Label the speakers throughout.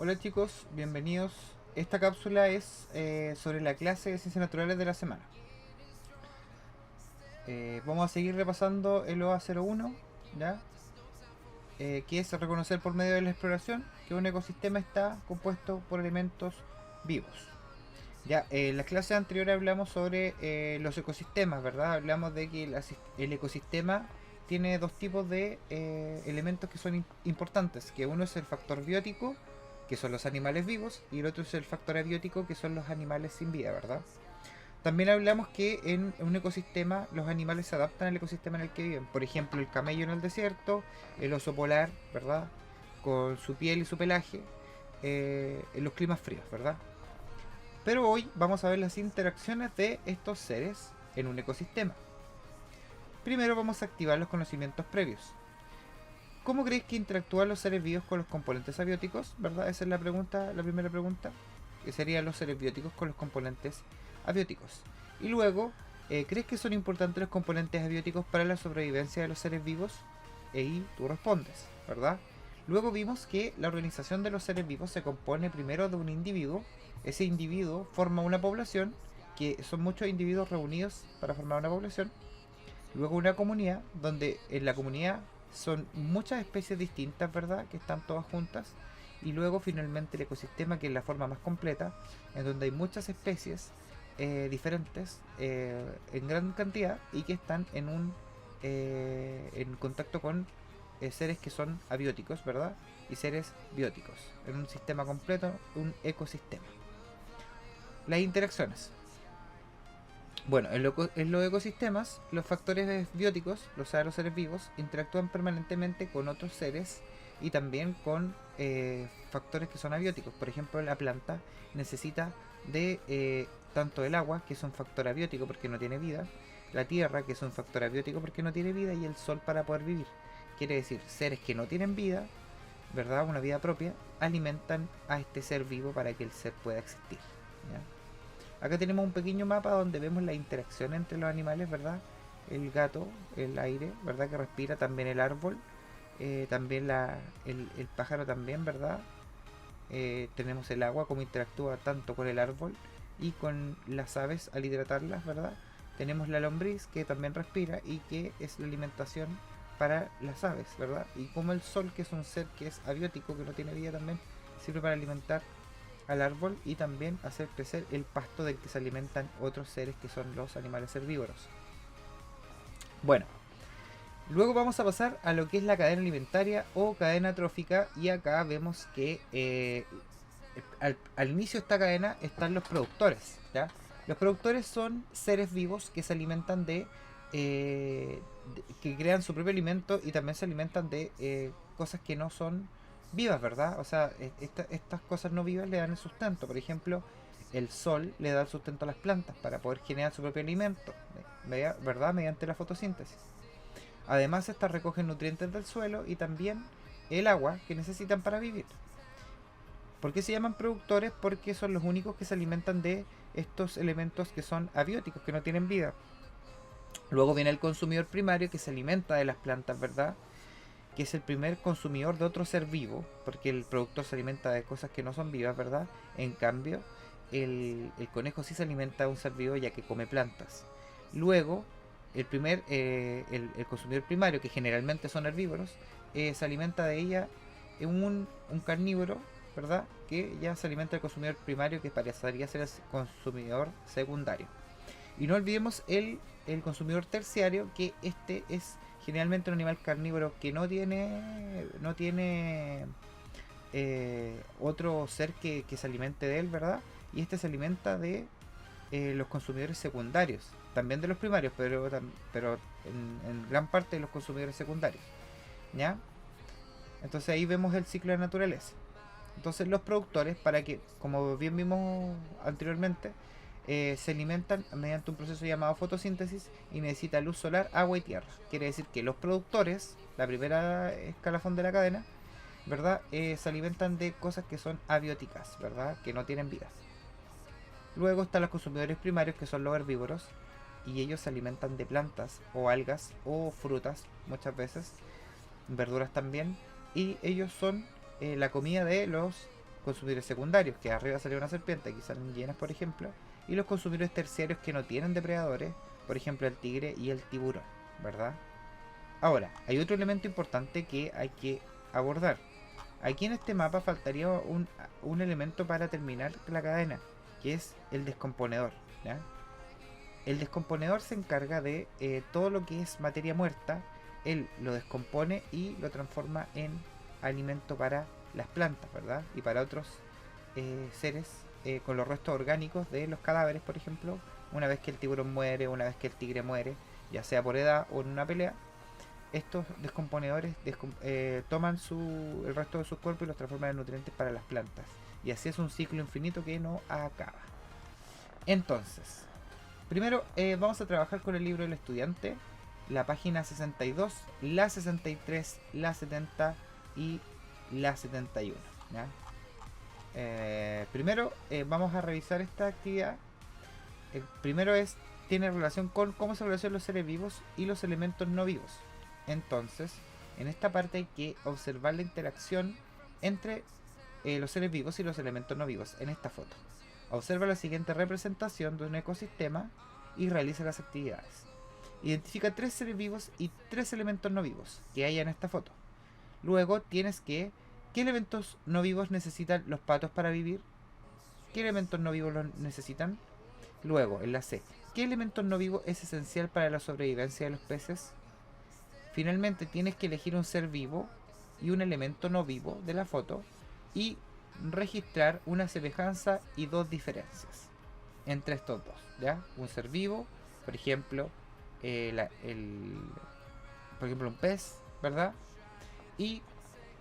Speaker 1: Hola chicos, bienvenidos. Esta cápsula es sobre la clase de Ciencias Naturales de la semana. Vamos a seguir repasando el OA01, ¿ya? Que es reconocer por medio de la exploración que un ecosistema está compuesto por elementos vivos. Ya, en las clases anteriores hablamos sobre los ecosistemas, ¿verdad? Hablamos de que el ecosistema tiene dos tipos de elementos que son importantes, que uno es el factor biótico, que son los animales vivos, y el otro es el factor abiótico, que son los animales sin vida, ¿verdad? También hablamos que en un ecosistema los animales se adaptan al ecosistema en el que viven. Por ejemplo, el camello en el desierto, el oso polar, ¿verdad? Con su piel y su pelaje, en los climas fríos, ¿verdad? Pero hoy vamos a ver las interacciones de estos seres en un ecosistema. Primero vamos a activar los conocimientos previos. ¿Cómo creéis que interactúan los seres vivos con los componentes abióticos? ¿Verdad? Esa es la pregunta, la primera pregunta. Que serían los seres bióticos con los componentes abióticos. Y luego, ¿crees que son importantes los componentes abióticos para la sobrevivencia de los seres vivos? Y tú respondes, ¿verdad? Luego vimos que la organización de los seres vivos se compone primero de un individuo. Ese individuo forma una población, que son muchos individuos reunidos para formar una población. Luego una comunidad, donde en la comunidad son muchas especies distintas, ¿verdad? Que están todas juntas. Y luego finalmente el ecosistema, que es la forma más completa, en donde hay muchas especies diferentes en gran cantidad y que están en contacto con seres que son abióticos, ¿verdad? Y seres bióticos, en un sistema completo, un ecosistema. Las interacciones. Bueno, en los ecosistemas, los factores bióticos, o sea, los seres vivos, interactúan permanentemente con otros seres y también con factores que son abióticos. Por ejemplo, la planta necesita de tanto el agua, que es un factor abiótico porque no tiene vida, la tierra, que es un factor abiótico porque no tiene vida, y el sol para poder vivir. Quiere decir, seres que no tienen vida, ¿verdad? Una vida propia, alimentan a este ser vivo para que el ser pueda existir, ¿ya? Acá tenemos un pequeño mapa donde vemos la interacción entre los animales, ¿verdad? El gato, el aire, ¿verdad? Que respira, también el árbol, también el pájaro también, ¿verdad? Tenemos el agua, cómo interactúa tanto con el árbol y con las aves al hidratarlas, ¿verdad? Tenemos la lombriz, que también respira y que es la alimentación para las aves, ¿verdad? Y como el sol, que es un ser que es abiótico, que no tiene vida también, sirve para alimentar al árbol y también hacer crecer el pasto del que se alimentan otros seres, que son los animales herbívoros. Bueno, luego vamos a pasar a lo que es la cadena alimentaria o cadena trófica, y acá vemos que al inicio de esta cadena están los productores, ¿ya? Los productores son seres vivos que se alimentan que crean su propio alimento y también se alimentan de cosas que no son vivas, ¿verdad? O sea, estas cosas no vivas le dan el sustento. Por ejemplo, el sol le da el sustento a las plantas para poder generar su propio alimento, ¿verdad? Mediante la fotosíntesis. Además, estas recogen nutrientes del suelo y también el agua que necesitan para vivir. ¿Por qué se llaman productores? Porque son los únicos que se alimentan de estos elementos que son abióticos, que no tienen vida. Luego viene el consumidor primario, que se alimenta de las plantas, ¿verdad? Que es el primer consumidor de otro ser vivo, porque el productor se alimenta de cosas que no son vivas, ¿verdad? En cambio, el conejo sí se alimenta de un ser vivo, ya que come plantas. Luego, el consumidor primario, que generalmente son herbívoros, se alimenta de ella un carnívoro, ¿verdad? Que ya se alimenta del consumidor primario, que parecería ser el consumidor secundario. Y no olvidemos el consumidor terciario, que este es generalmente un animal carnívoro que no tiene otro ser que se alimente de él, ¿verdad? Y este se alimenta de los consumidores secundarios, también de los primarios, pero en gran parte de los consumidores secundarios, ¿ya? Entonces ahí vemos el ciclo de la naturaleza. Entonces los productores, para que, como bien vimos anteriormente, se alimentan mediante un proceso llamado fotosíntesis y necesita luz solar, agua y tierra. Quiere decir que los productores, la primera escalafón de la cadena, ¿verdad? Se alimentan de cosas que son abióticas, ¿verdad? Que no tienen vidas. Luego están los consumidores primarios, que son los herbívoros, y ellos se alimentan de plantas o algas o frutas muchas veces, verduras también, y ellos son la comida de los consumidores secundarios, que arriba sale una serpiente, aquí salen hienas por ejemplo, y los consumidores terciarios que no tienen depredadores, por ejemplo el tigre y el tiburón, ¿verdad? Ahora, hay otro elemento importante que hay que abordar. Aquí en este mapa faltaría un elemento para terminar la cadena, que es el descomponedor, ¿ya? El descomponedor se encarga de todo lo que es materia muerta. Él lo descompone y lo transforma en alimento para las plantas, ¿verdad? Y para otros seres con los restos orgánicos de los cadáveres, por ejemplo. Una vez que el tiburón muere, una vez que el tigre muere, ya sea por edad o en una pelea, estos descomponedores toman el resto de su cuerpo y los transforman en nutrientes para las plantas. Y así es un ciclo infinito que no acaba. Entonces, primero vamos a trabajar con el libro del estudiante, la página 62, la 63, la 70 y la 71. ¿Ya? Primero vamos a revisar esta actividad. Primero tiene relación con cómo se relacionan los seres vivos y los elementos no vivos. Entonces, en esta parte hay que observar la interacción entre los seres vivos y los elementos no vivos en esta foto. Observa la siguiente representación de un ecosistema y realiza las actividades. Identifica 3 seres vivos y 3 elementos no vivos que hay en esta foto. Luego tienes que... ¿Qué elementos no vivos necesitan los patos para vivir? ¿Qué elementos no vivos los necesitan? Luego, en la C, ¿qué elementos no vivos es esencial para la sobrevivencia de los peces? Finalmente tienes que elegir un ser vivo y un elemento no vivo de la foto y registrar una semejanza y 2 diferencias entre estos dos, ¿ya? Un ser vivo, por ejemplo, un pez, ¿verdad?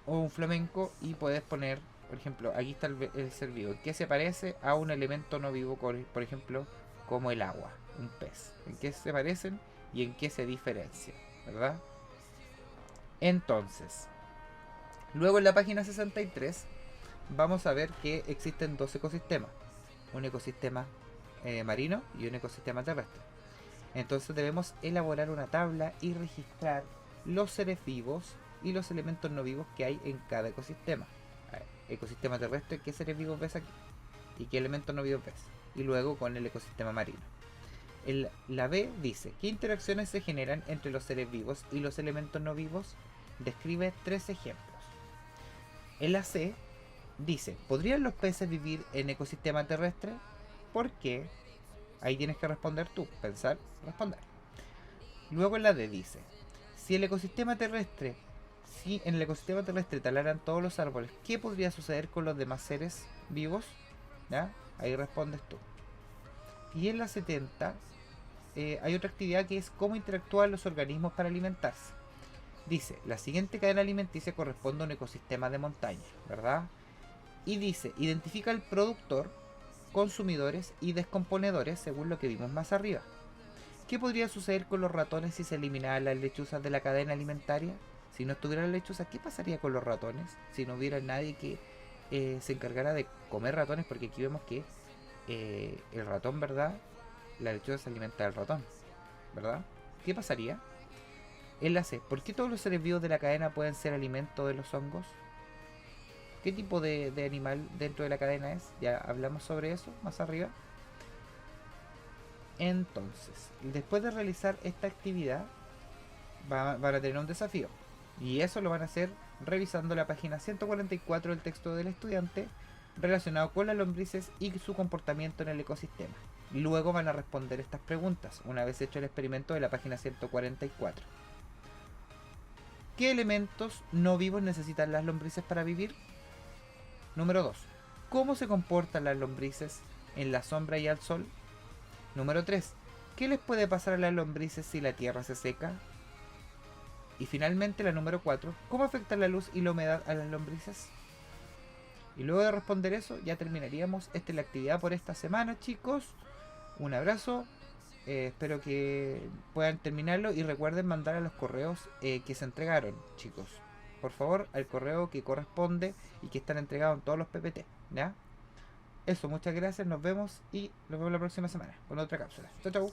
Speaker 1: O un flamenco, y puedes poner, por ejemplo, aquí está el ser vivo, que se parece a un elemento no vivo, por ejemplo, como el agua, un pez. ¿En qué se parecen y en qué se diferencian, ¿verdad? Entonces, luego en la página 63 vamos a ver que existen 2 ecosistemas, un ecosistema marino y un ecosistema terrestre. Entonces debemos elaborar una tabla y registrar los seres vivos y los elementos no vivos que hay en cada ecosistema. Ecosistema terrestre, ¿qué seres vivos ves aquí? ¿Y qué elementos no vivos ves? Y luego con el ecosistema marino. La B dice, ¿qué interacciones se generan entre los seres vivos y los elementos no vivos? Describe 3 ejemplos. En la C dice, ¿podrían los peces vivir en ecosistema terrestre? ¿Por qué? Ahí tienes que responder tú, pensar, responder. Luego en la D dice, si en el ecosistema terrestre talaran todos los árboles, ¿qué podría suceder con los demás seres vivos? ¿Ya? Ahí respondes tú. Y en la 70 hay otra actividad que es cómo interactúan los organismos para alimentarse. Dice, la siguiente cadena alimenticia corresponde a un ecosistema de montaña, ¿verdad? Y dice, identifica el productor, consumidores y descomponedores según lo que vimos más arriba. ¿Qué podría suceder con los ratones si se eliminaran las lechuzas de la cadena alimentaria? Si no estuvieran lechuzas, ¿qué pasaría con los ratones? Si no hubiera nadie que se encargara de comer ratones, porque aquí vemos que el ratón, ¿verdad? La lechuza se alimenta del ratón, ¿verdad? ¿Qué pasaría? Enlace, ¿por qué todos los seres vivos de la cadena pueden ser alimento de los hongos? ¿Qué tipo de animal dentro de la cadena es? Ya hablamos sobre eso más arriba. Entonces, después de realizar esta actividad, van a tener un desafío. Y eso lo van a hacer revisando la página 144 del texto del estudiante relacionado con las lombrices y su comportamiento en el ecosistema. Luego van a responder estas preguntas, una vez hecho el experimento de la página 144. ¿Qué elementos no vivos necesitan las lombrices para vivir? Número 2. ¿Cómo se comportan las lombrices en la sombra y al sol? Número 3. ¿Qué les puede pasar a las lombrices si la tierra se seca? Y finalmente la número 4. ¿Cómo afecta la luz y la humedad a las lombrices? Y luego de responder eso, ya terminaríamos la actividad por esta semana, chicos. Un abrazo. Espero que puedan terminarlo y recuerden mandar a los correos que se entregaron, chicos. Por favor, al correo que corresponde y que están entregados en todos los PPT, ¿ya? Eso, muchas gracias, nos vemos y nos vemos la próxima semana con otra cápsula. Chau, chau.